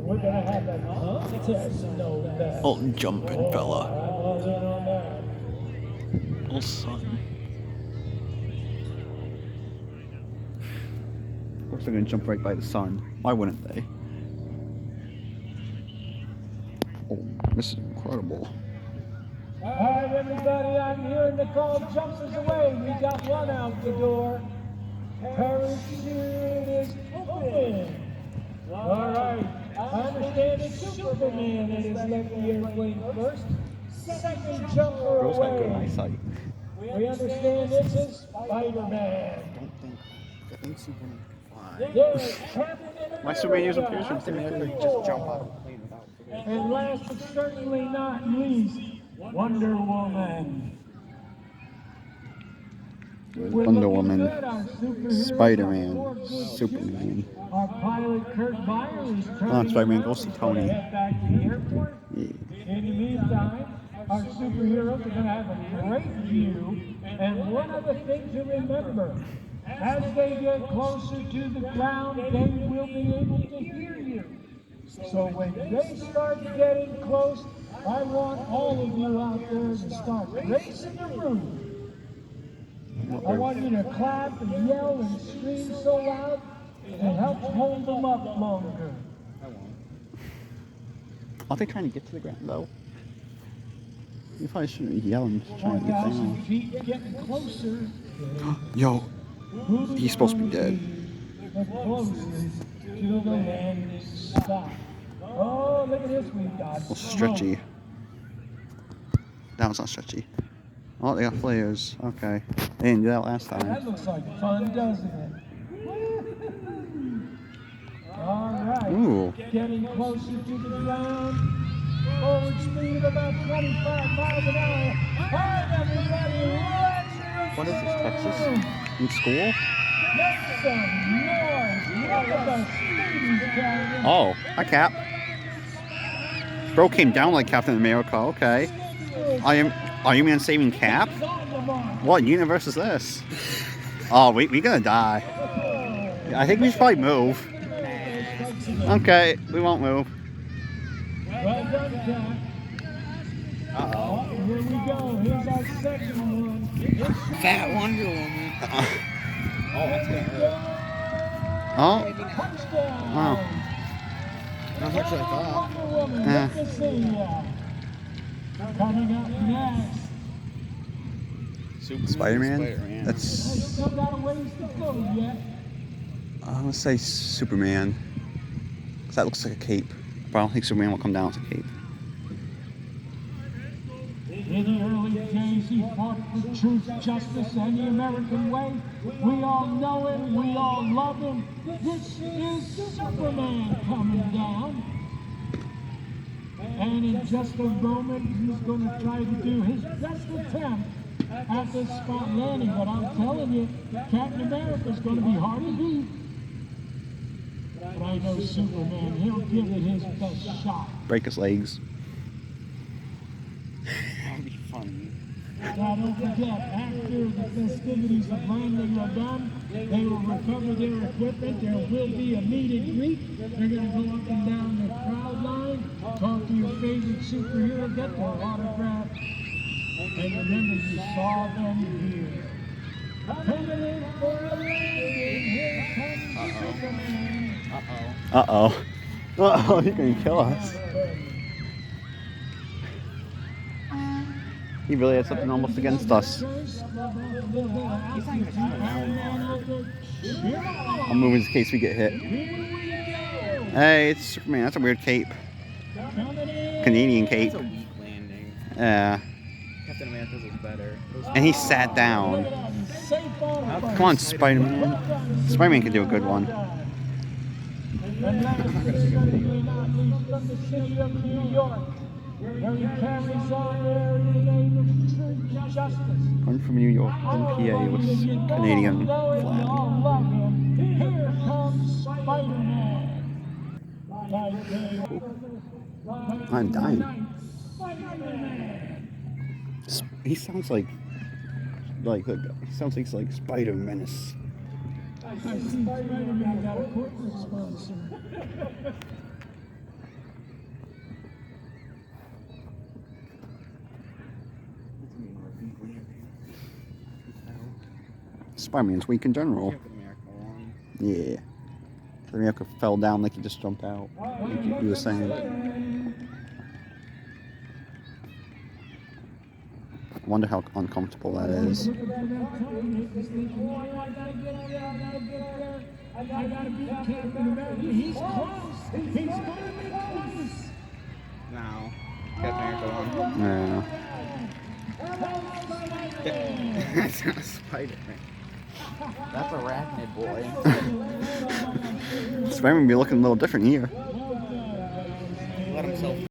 We're gonna have a contest, no doubt. Oh, jumping fella. All in on that. Oh, son. Of course they're gonna jump right by the sun. Why wouldn't they? Oh, this is incredible. All right, everybody, I'm hearing the call. Jumpers away. We got one out the door. Parachute is open. All right. I understand it's Superman that has left the airplane first. Second jumper Girls got good away. eyesight. We understand this is Spider-Man. I think Superman can fly. There's Captain Why Superman use a America. parachute? Superman could just jump out of the plane without forgetting. And last but certainly not least, Wonder Woman. Wonder Woman, Spider-Man, Superman. Our pilot Kurt Meyer is Come on, Spider-Man, go see Tony. head back to the airport. Yeah. In the meantime, our superheroes are going to have a great view. And one other thing to remember, as they get closer to the ground, they will be able to hear you. So when they start getting close, I want all of you out there to start racing the room. I want you to clap and yell and scream so loud it helps hold them up longer. I won't. Aren't they trying to get to the ground though? You probably shouldn't yell and trying to get 4,000 down. feet getting closer. Yo, Who do he's you supposed to be dead. believe the closest to the landing spot? Oh, look at this, we got Oh, stretchy. That was not stretchy. Oh, they got flares. Okay. They didn't do that last That time. looks like fun, doesn't it? All right. Ooh. Getting closer to the ground. Forward speed of about 25 miles an hour. All right, everybody, let's What is this, go. Texas? In school? Make some noise. Look at the speed he's carrying. Oh, hi Cap. Bro came down like Captain America. Okay. Are you man saving Cap? What universe is this? Oh, we gonna die. I think we should probably move. Okay, we won't move. Well done, Cap. Uh-oh. Here we go. Here's our second one. Fat Wonder Woman. Oh, that's gonna hurt. Oh, Touchdown. oh. Not much I thought. Wonder Woman, Yeah. good to see ya. Coming up next. Spider-Man? Hey, That's, still got a ways to go yet. I'm gonna say Superman. 'Cause that looks like a cape. But I don't think Superman will come down with a cape. In the early days, he fought for truth, justice, and the American way. We all know him. We all love him. This is Superman coming down. And in just a moment, he's going to try to do his best attempt at this spot landing. But I'm telling you, Captain America's going to be hard to beat. But I know Superman, he'll give it his best shot. Break his legs. That'd be funny. Now don't forget, after the festivities of landing are done, they will recover their equipment. There will be a meet and greet. They're going to go up and down the crowd line, talk to your favorite superhero, get their autograph. And remember, you saw them here. Coming in for a landing, here comes Superman. Uh-oh. Uh-oh. Uh-oh, he's gonna kill us. He really had something almost against us. He's not even coming out. I'll move in case we get hit. Hey, it's Superman. That's a weird cape. Canadian cape. It's a weak landing. Yeah. Captain America's is better. And he sat down. Come on, Spider-Man. Spider-Man can do a good one. And last but certainly not least, from the city of New York, where he carries on there in the name of truth and justice. One from New York, NPA with Canadian flag. Here comes Spider-Man. I'm dying. He sounds like he sounds like he's like Spider Menace. I see Spider-Man got a corporate sponsor. Spider-Man's weak in general. Yeah. The America fell down like he just jumped out. Like you were saying. I wonder how uncomfortable that is. I gotta beat Captain America. He's close. He's gonna be close. No. Captain America Yeah. That's not Spider-Man. That's Arachnid Boy. Spider-Man be looking a little different here.